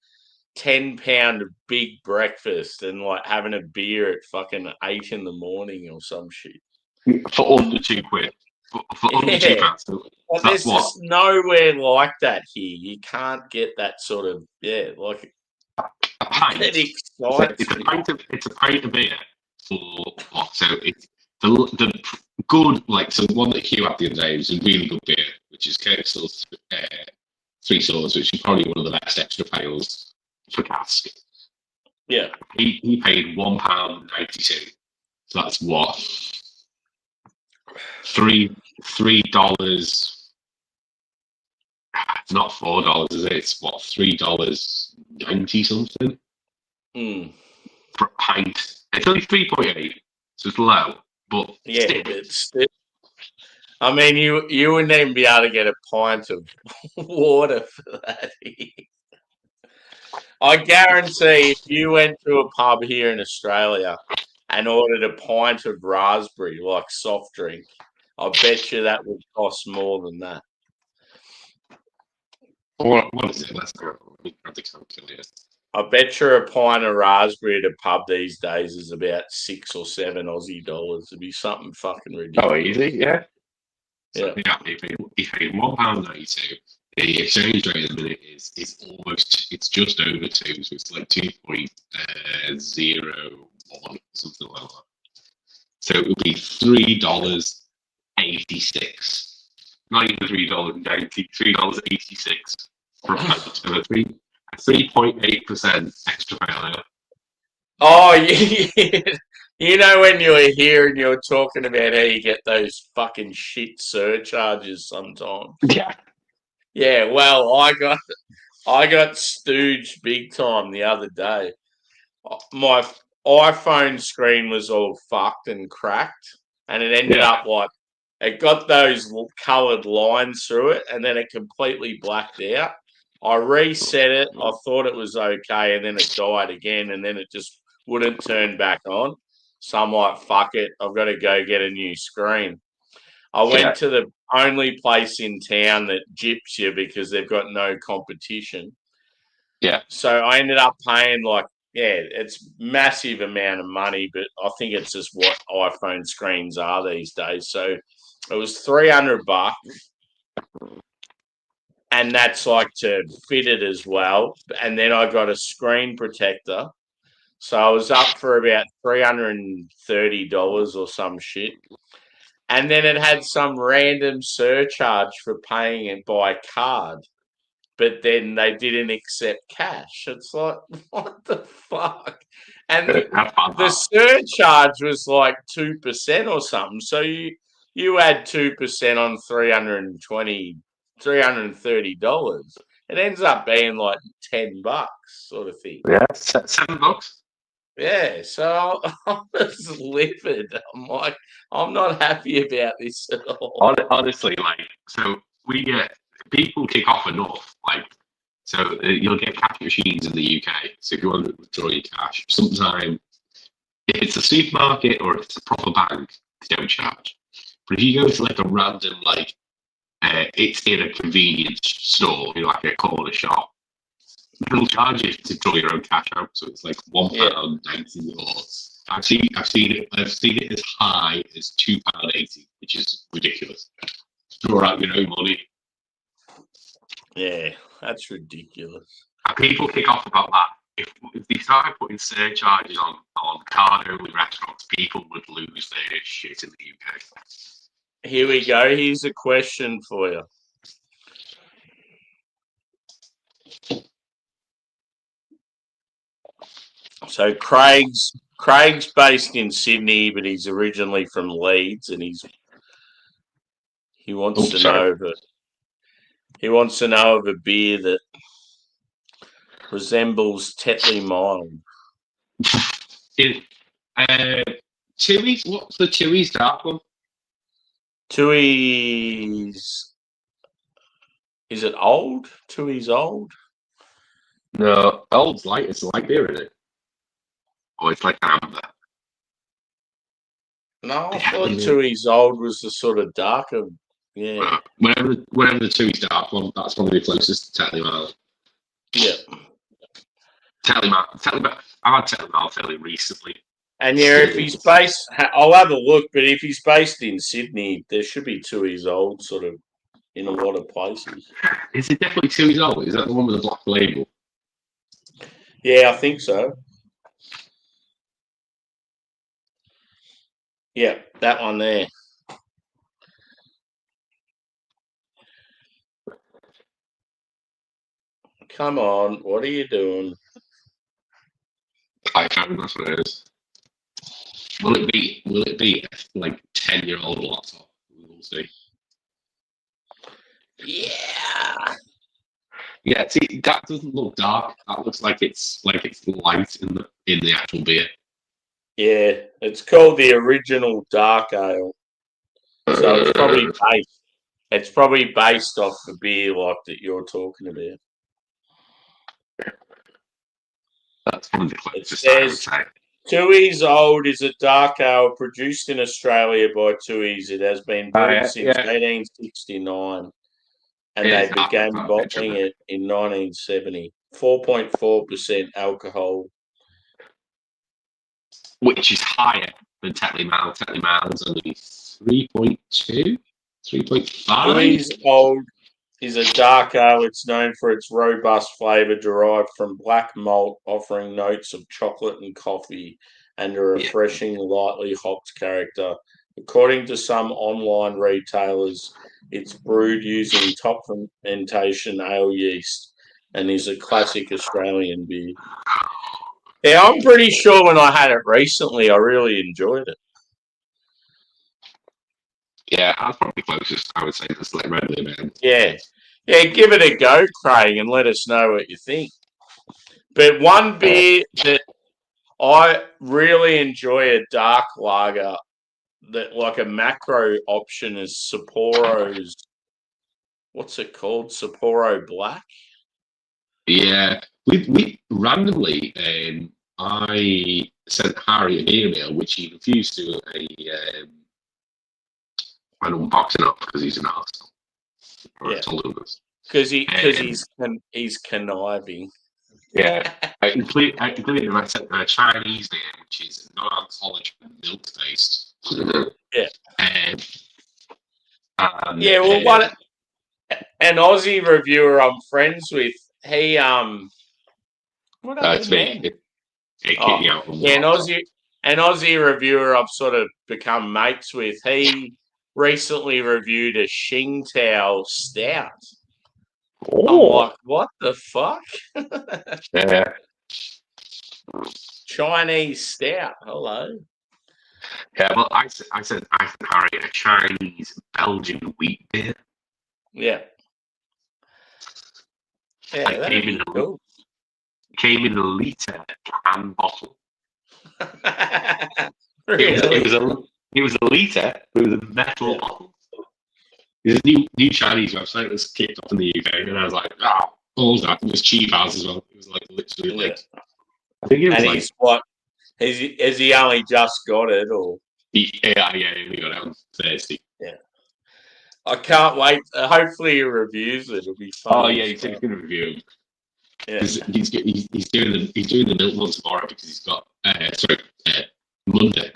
10-pound big breakfast and like having a beer at fucking 8 in the morning or some shit. For under £2. For under £2. Well, there's just nowhere like that here. You can't get that sort of like a pint. It's a pint of beer so it's the good, like, so the one that Hugh had the other day was a really good beer, which is Kirkstall's Three Swords, which is probably one of the best extra pales for cask. Yeah. He paid £1.92. So that's what? $3. It's not $4, is it? It's what, $3.90 something? For a pint. It's only 3.8, so it's low. But still, I mean, you wouldn't even be able to get a pint of water for that. I guarantee if you went to a pub here in Australia and ordered a pint of raspberry, like soft drink, I bet you that would cost more than that. What is it? Let's go. Let me grab the calculator. I bet you a pint of raspberry at a pub these days is about $6 or $7 Aussie dollars. It'd be something fucking ridiculous. Oh, easy, yeah. So, he paid £1.92. The exchange rate at the minute is it's just over 2, so it's like 2.01, something like that. So it would be $3.86. Not even $3.90, $3.86 for a pint of a 3.8% extra pale ale. Oh, you know when you were here and you were talking about how you get those fucking shit surcharges sometimes. Yeah. Yeah, well, I got stooged big time the other day. My iPhone screen was all fucked and cracked, and it ended up like it got those coloured lines through it, and then it completely blacked out. I reset it. I thought it was okay, and then it died again, and then it just wouldn't turn back on. So I'm like, fuck it. I've got to go get a new screen. I went to the only place in town that gyps you because they've got no competition. Yeah. So I ended up paying it's massive amount of money, but I think it's just what iPhone screens are these days. So it was $300, and that's like to fit it as well. And then I got a screen protector. So I was up for about $330 or some shit. And then it had some random surcharge for paying it by card. But then they didn't accept cash. It's like, what the fuck? And the surcharge was like 2% or something. So you add 2% on $330. It ends up being like $10 sort of thing. Yeah, $7. Yeah, so I was livid. I'm like, I'm not happy about this at all. Honestly, so we get people kick off enough, so you'll get cash machines in the UK. So if you want to withdraw your cash, sometime if it's a supermarket or if it's a proper bank, they don't charge. But if you go to like a random it's in a convenience store, like a corner shop, they'll charge you to draw your own cash out. So it's like £1.90 or I've seen it as high as £2.80, which is ridiculous. Draw out your own money. Yeah, that's ridiculous. And people kick off about that. If they started putting surcharges on card-only restaurants, people would lose their shit in the UK. Here we go. Here's a question for you. So Craig's based in Sydney, but he's originally from Leeds, and he wants to know of a beer that resembles Tetley Mild. Tooheys? What's the Tooheys dark one? Tooheys. Is it old? Tooheys old? No, old's light. It's light beer, isn't it? Or it's like amber. No, I thought Tooheys old was the sort of darker. Yeah. Whatever the Tooheys dark one, that's probably the closest to Tetley Mild. Yeah. Tetley Mild. I've had Tetley Mild fairly recently. And yeah, if he's based, I'll have a look. But if he's based in Sydney, there should be Tooheys old sort of in a lot of places. Is it definitely Tooheys old? Is that the one with the black label? Yeah, I think so. Yeah, that one there. Come on, what are you doing? I can't remember what it is. Will it be like 10-year-old laptop? We'll see. Yeah. Yeah, see, that doesn't look dark. That looks like it's light in the actual beer. Yeah, it's called the original dark ale. So it's probably based off the beer like that you're talking about. That's one of the closest. It says Tooheys Old is a dark ale produced in Australia by Tooheys. It has been brewed since 1869, and they began bottling it in 1970. 4.4% alcohol, which is higher than Tetley Mild. Tetley Mild's only 3.2, 3.5. Tooheys Old is a dark ale. It's known for its robust flavour derived from black malt, offering notes of chocolate and coffee and a refreshing, lightly hopped character. According to some online retailers, it's brewed using top fermentation ale yeast and is a classic Australian beer. Yeah, I'm pretty sure when I had it recently, I really enjoyed it. Yeah, that's probably closest, I would say, that's like readily available. Yeah, give it a go, Craig, and let us know what you think. But one beer that I really enjoy a dark lager that like a macro option is Sapporo's. What's it called? Sapporo Black. Yeah, we randomly, I sent Harry a beer mail which he refused to an unboxing up because he's an arsehole. Yeah, because he's conniving. Yeah, I included a Chinese beer, which is non-alcoholic milk based. Yeah. And, Yeah, well, an Aussie reviewer I'm friends with, he what it's happened me. then? It kicked Oh, me out from the yeah, laptop. An Aussie reviewer I've sort of become mates with. He recently reviewed a Tsingtao stout. I'm Oh, like, what the fuck? yeah. Chinese stout. Hello. Yeah, well, I said, Harry, a Chinese Belgian wheat beer. Yeah. Yeah, It that'd be cool. came in a litre can bottle. Really? It was a litre, but it was a metal bottle. There's a new Chinese website that's kicked off in the UK, and I was like, oh, what was that? It was cheap as well. It was like literally like, I think it was And like, he's what? Has he only just got it, or? yeah, he only got it on Thursday. Yeah. I can't wait. Hopefully he reviews it. It'll be fun. Oh yeah, he's going to review him. Yeah. He's doing the milk one tomorrow because he's got Monday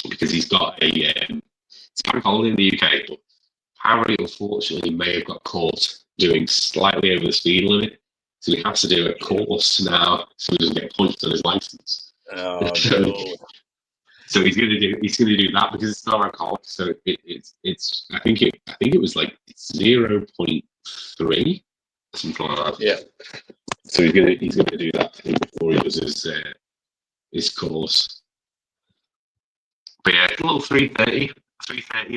because he's got it's bank holiday in the UK, but Harry unfortunately may have got caught doing slightly over the speed limit, so he has to do a course now so he doesn't get points on his license. Oh no. So he's gonna do that because it's not alcoholic. So it's I think it was like 0.3 something like that. Yeah. So he's gonna do that before he does his course. But yeah, a little 330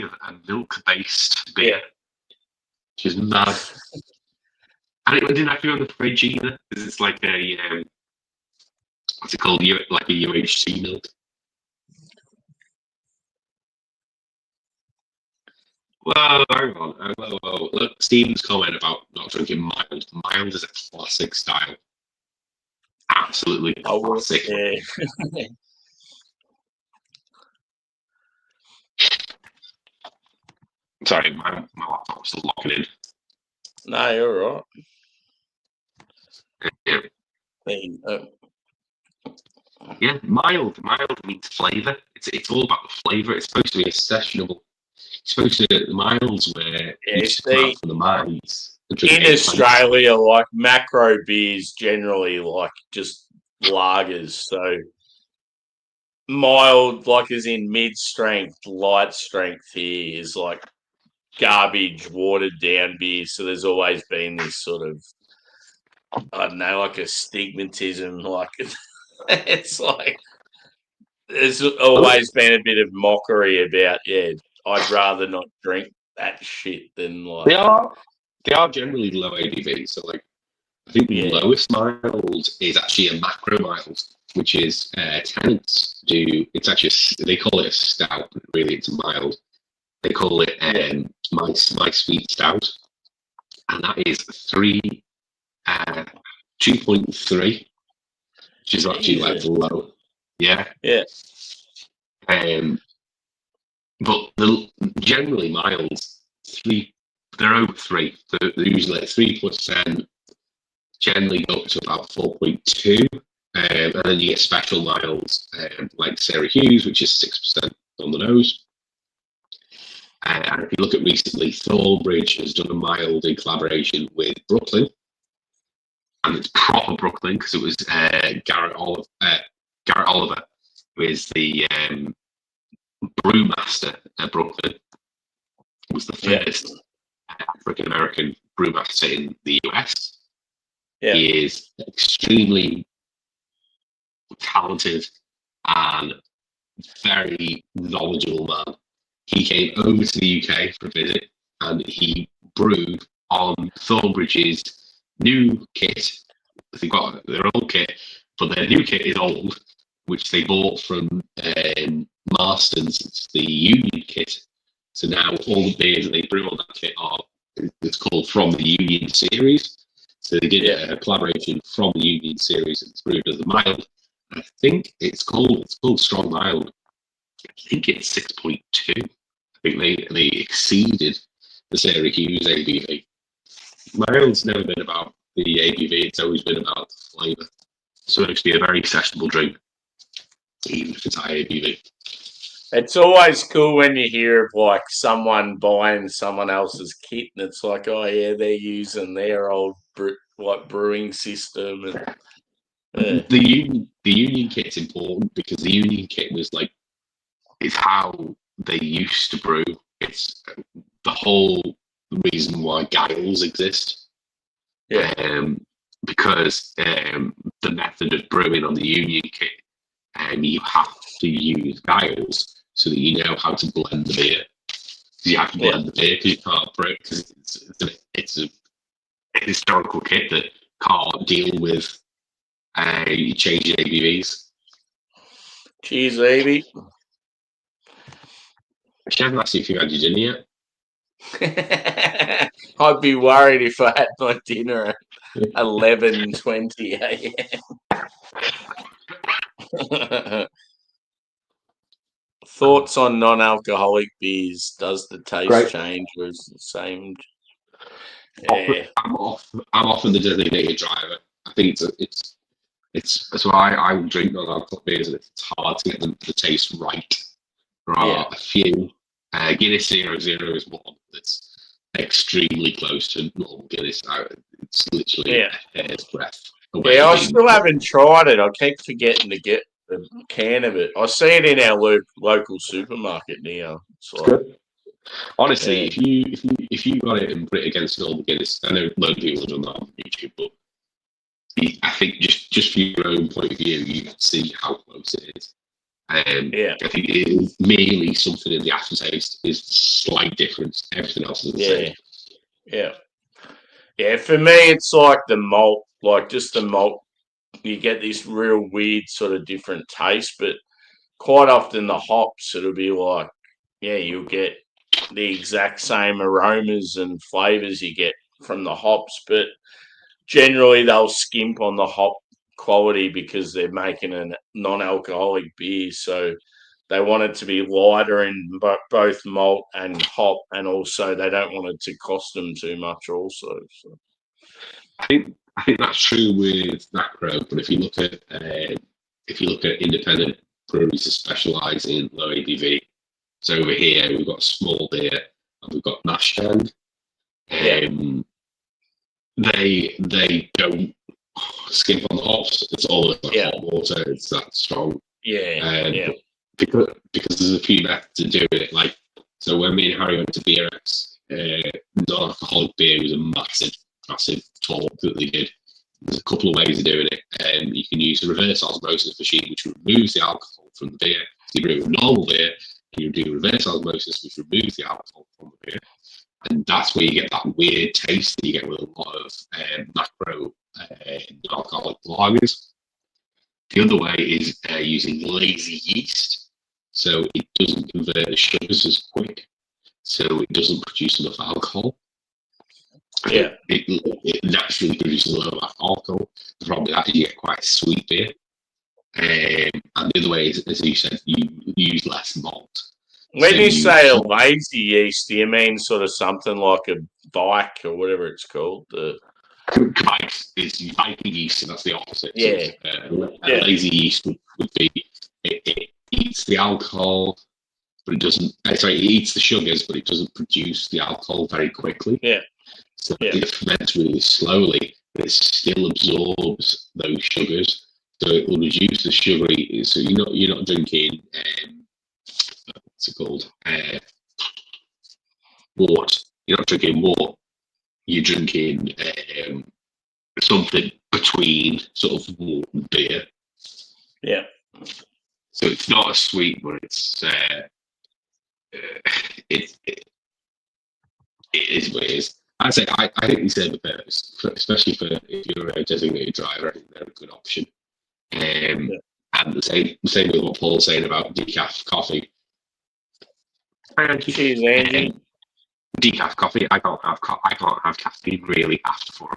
of a milk-based beer, which is mad. And it didn't have to go in the fridge either, because it's like a what's it called? Like a UHT milk. Whoa, hang on. Whoa. Look, Stephen's comment about not drinking mild. Mild is a classic style. Absolutely classic. Yeah. Sorry, my laptop's still locking in. No, you're right. Yeah. Yeah, mild means flavour. It's all about the flavour. It's supposed to be a sessionable. It's supposed to be the milds where you just come out from the mines. In Australia, like macro beers generally like just lagers. So mild, like as in mid strength, light strength here is like garbage, watered down beer. So there's always been this sort of, I don't know, like a stigmatism. Like it's like there's always been a bit of mockery about, I'd rather not drink that shit than like. They are generally low ABV. So like, I think the lowest mild is actually a macro mild, which is tenants do. It's actually they call it a stout, but really it's mild. They call it my sweet stout, and that is 2.3, which is actually like low. Yeah. Yeah. But generally milds they're over 3. They're usually like 3%, generally up to about 4.2. And then you get special milds like Sarah Hughes, which is 6% on the nose. And if you look at recently, Thornbridge has done a mild in collaboration with Brooklyn. And it's proper Brooklyn because it was Garrett Oliver, who is the brewmaster at Brooklyn. Was the first African American brewmaster in the US. Yeah. He is extremely talented and very knowledgeable man. He came over to the UK for a visit and he brewed on Thornbridge's new kit. They've got their old kit, but their new kit is old, which they bought from Marston's. It's the Union kit. So now all the beers that they brew on that kit it's called From the Union series. So they did a collaboration from the Union series and it's brewed as a mild. I think it's called Strong Mild. I think it's 6.2. I think they exceeded the Sarah Hughes ABV. Mild's never been about the ABV. It's always been about the flavour. So it's be a very accessible drink, even if it's high ABV. It's always cool when you hear of like someone buying someone else's kit, and it's like, oh yeah, they're using their old brewing system. And, The union kit's important because the union kit was like, it's how they used to brew. It's the whole reason why guiles exist. yeah, Because the method of brewing on the union kit, you have to use guiles so that you know how to blend the beer. You have to blend the beer because you can't brew it because it's a historical kit that can't deal with changing ABVs. cheers, baby. She hasn't asked you if you had your dinner yet. I'd be worried if I had my dinner at 11:20 a.m. Thoughts on non-alcoholic beers? Does the taste change, or is it the same? Yeah. I'm often the designated driver. I think it's so I will drink non-alcoholic beers, and it's hard to get them the taste right. There are a few. Guinness 0.0 is one that's extremely close to normal Guinness. It's literally a hair's breadth away. Yeah, I still haven't tried it. I keep forgetting to get the can of it. I see it in our local supermarket now. Like, honestly, if you got it and put it against normal Guinness, I know loads of people have done that on YouTube, but I think just for your own point of view, you can see how close it is. I think it is merely something in the aftertaste is slight difference. Everything else is the same. Yeah. For me, it's like the malt, like just the malt. You get this real weird sort of different taste, but quite often the hops, it'll be like, you'll get the exact same aromas and flavors you get from the hops, but generally they'll skimp on the hop quality because they're making a non-alcoholic beer, so they want it to be lighter in both malt and hop, and also they don't want it to cost them too much also. So I think that's true with macro, but if you look at independent breweries that specialise in low ABV, so over here we've got small beer and we've got Mashgang. They don't skimp on the hops. It's all like hot water. It's that strong. Because there's a few methods of doing it. Like, so when me and Harry went to BRX, non-alcoholic beer was a massive talk that they did. There's a couple of ways of doing it. You can use a reverse osmosis machine, which removes the alcohol from the beer. So you brew a normal beer, and you do reverse osmosis, which removes the alcohol from the beer. And that's where you get that weird taste that you get with a lot of macro non-alcoholic lagers. The other way is using lazy yeast. So it doesn't convert the sugars as quick. So it doesn't produce enough alcohol. It naturally produces a lot of alcohol. The problem with that is you get quite a sweet beer. And the other way is, as you said, you use less malt. When you say a lazy yeast, do you mean sort of something like a bike or whatever it's called? Kvike is viking yeast, and that's the opposite. Lazy yeast would be it eats the alcohol, but it doesn't. It eats the sugars, but it doesn't produce the alcohol very quickly. So it ferments really slowly, but it still absorbs those sugars. So it will reduce the sugary. So you're not drinking what's it called? Wort. You're not drinking wort. You're drinking something between sort of wort and beer. So it's not as sweet, but it's it is what it is. I'd say I think these serve a purpose, especially for if you're a designated driver. I think they're a good option. And the same with what Paul's saying about decaf coffee. Cheers, Andy. Decaf coffee. I can't have caffeine really after 4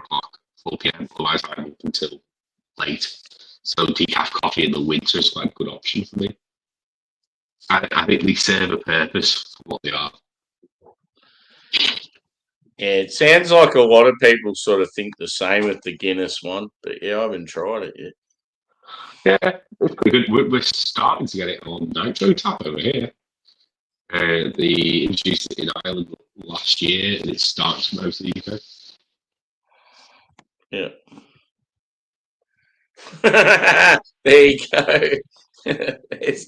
p.m. Otherwise, I'm up until late. So decaf coffee in the winter is quite a good option for me. I think they serve a purpose for what they are. Yeah, it sounds like a lot of people sort of think the same with the Guinness one, but yeah, I haven't tried it yet. Yeah, it's pretty good. We're starting to get it on Nitro Tap over here. They introduced it in Ireland last year, and it starts most of the UK. Yeah. There you go. There's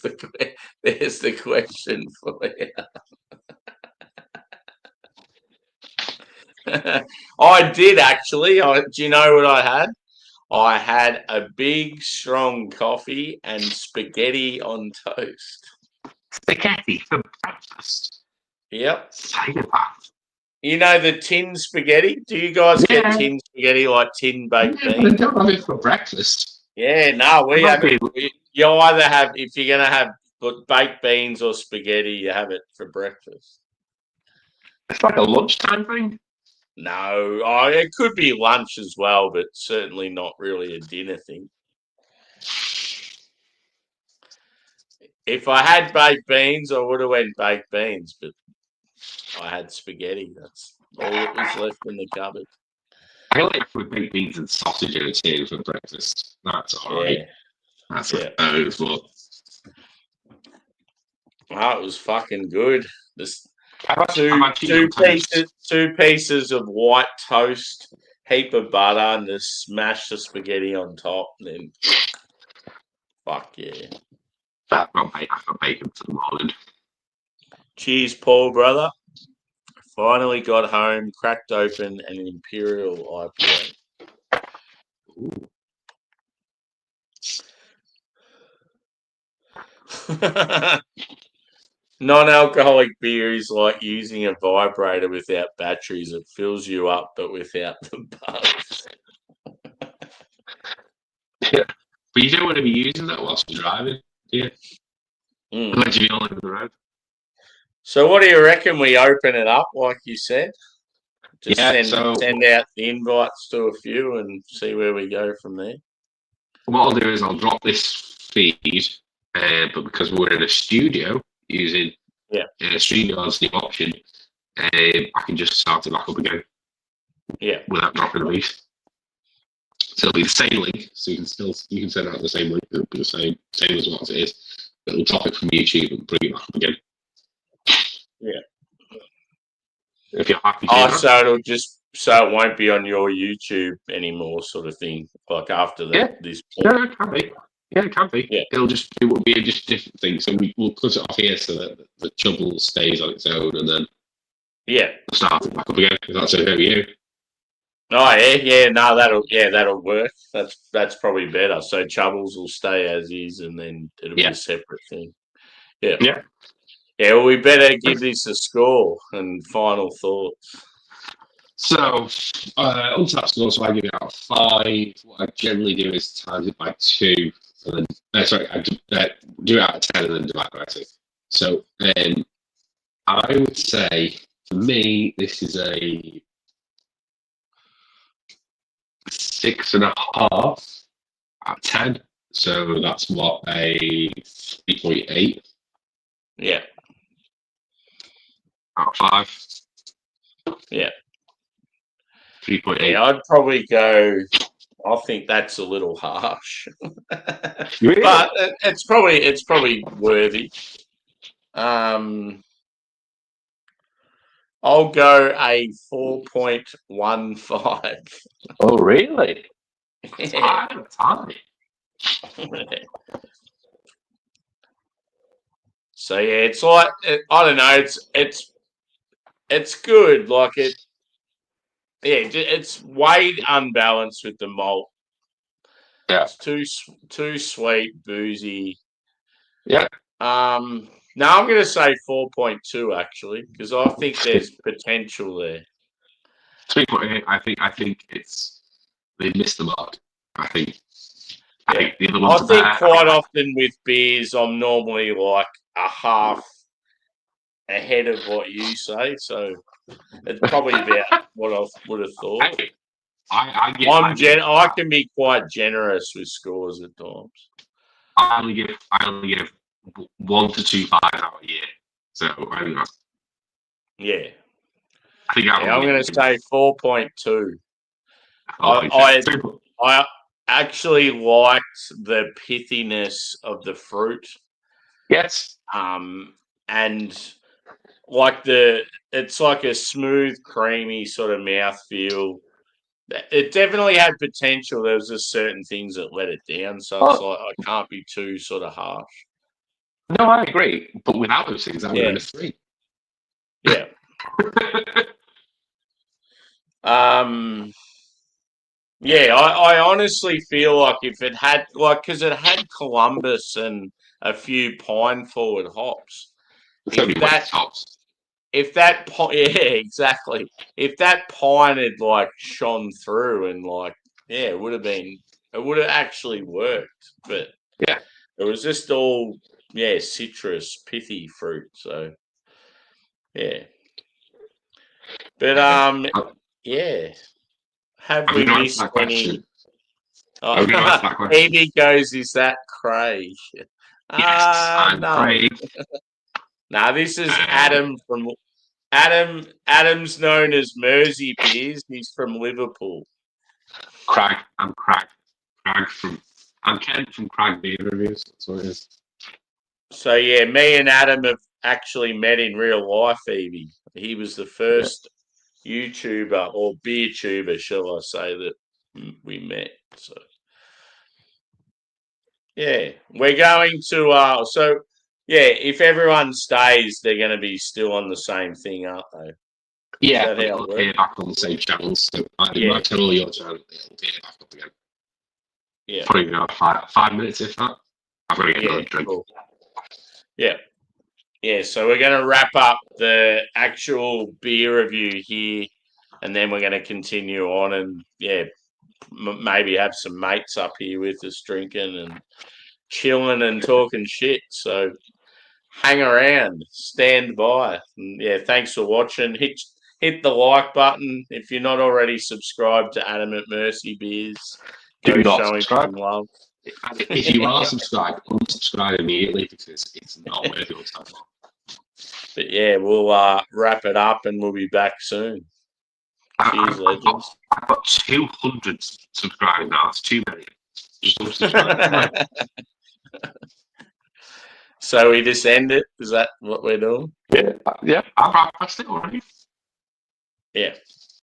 the question for you. I did actually. Do you know what I had? I had a big, strong coffee and spaghetti on toast. Spaghetti for breakfast. Yep. Psychopath. You know the tin spaghetti? Do you guys get Yeah. tin spaghetti like tin baked Yeah, but I beans? don't have it for breakfast. Yeah, no, we It have might it. be- You either have, if you're going to have baked beans or spaghetti, you have it for breakfast. It's like a lunchtime thing. No, it could be lunch as well, but certainly not really a dinner thing. If I had baked beans, I would have went baked beans, but I had spaghetti. That's all that was left in the cupboard. I like it with baked beans and sausage in a tin for breakfast. That's all right. Yeah. That's Yeah. what I was for. Oh, it was fucking good. This I've two actually pieces of white toast, heap of butter, and just smash the spaghetti on top, and then fuck yeah. I've got bacon for the morning. Cheers, Paul, brother. Finally got home, cracked open an Imperial IPA. Ooh. Non-alcoholic beer is like using a vibrator without batteries. It fills you up, but without the buzz. Yeah. But you don't want to be using that whilst you're driving, do you? Unless you're all over the road. So what do you reckon we open it up, like you said? Just send out the invites to a few and see where we go from there. What I'll do is I'll drop this feed, but because we're in a studio using StreamYard's new option, I can just start it back up again. Yeah. Without dropping the feed. So it'll be the same link, so you can send out the same link. It'll be the same as what it is. But it'll drop it from YouTube and bring it back up again. Yeah. If you're happy. So it won't be on your YouTube anymore, sort of thing. Like after that, this point. Yeah, it can be. Yeah, it can be. Yeah. It will be just a different thing. So we'll cut it off here so that the Chubble stays on its own, and then start it back up again. If that's okay with you. Oh yeah. No, that'll work. That's probably better. So Chubbles will stay as is, and then it'll be a separate thing. Yeah. Yeah. Yeah. Well, we better give this a score and final thoughts. So, onto that score, so I give it out of 5. What I generally do is times it by 2, and then I do it out of 10 and then divide by 2. So, I would say for me, this is a 6.5 out of 10. So that's what, a 3.8. Yeah. Out of 5. Yeah. 3.8. Yeah, I'd probably go. I think that's a little harsh, Really? but it's probably worthy. I'll go a 4.15. Oh, really? Yeah. So yeah, it's like I don't know. It's good. Like it. Yeah, it's way unbalanced with the malt. Yeah. It's too sweet, boozy. Yeah. Now I'm going to say 4.2 actually, because I think there's potential there. 3.8. I think they missed the mark. I think the other I ones think quite often with beers, I'm normally like a half ahead of what you say, so it's probably about what I would have thought. I can be quite generous with scores at times. I only give 1 to 2 5s out a year, so I think that's I think I'm going to say 4.2. Oh, I actually liked the pithiness of the fruit. yes. And like it's like a smooth, creamy sort of mouthfeel. It definitely had potential. There was just certain things that let it down. So it's like I can't be too sort of harsh. No, I agree. But without those things, I would have been a 3. Yeah. Yeah, I honestly feel like if it had because it had Columbus and a few pine forward hops. If that yeah, exactly. If that pine had like shone through and like it would have actually worked. But yeah, it was just all citrus, pithy fruit. So yeah. But yeah. Have we missed any? I'm going to ask that question. Evie goes, is that Craig? Yes, I'm no. Craig. No, this is Adam from Adam. Adam's known as Mersey Beers. He's from Liverpool. Craig. I'm Craig. I'm Ken from Craig Beer Reviews. That's what it is. So yeah, me and Adam have actually met in real life, Evie. He was the first YouTuber or beer tuber, shall I say, that we met. So yeah, we're going to if everyone stays, they're going to be still on the same thing, aren't they? Yeah, it'll appear back on the same channels. So my channel, your channel, it'll appear back up again. Yeah. Probably about 5 minutes, if that. I'm going to get another drink. Cool. Yeah. Yeah, so we're going to wrap up the actual beer review here, and then we're going to continue on and, maybe have some mates up here with us drinking and chilling and talking shit. So hang around, stand by. And thanks for watching. Hit the like button. If you're not already subscribed to Adam at Mercy Beers, Do not show subscribe. him some love. If you are subscribed, unsubscribe immediately because it's not worth your time. But yeah, we'll wrap it up and we'll be back soon. Cheers, legends. I've got 200 subscribers now. It's too many. Just unsubscribe. So we just end it? Is that what we're doing? Yeah. I've pressed it already. Yeah.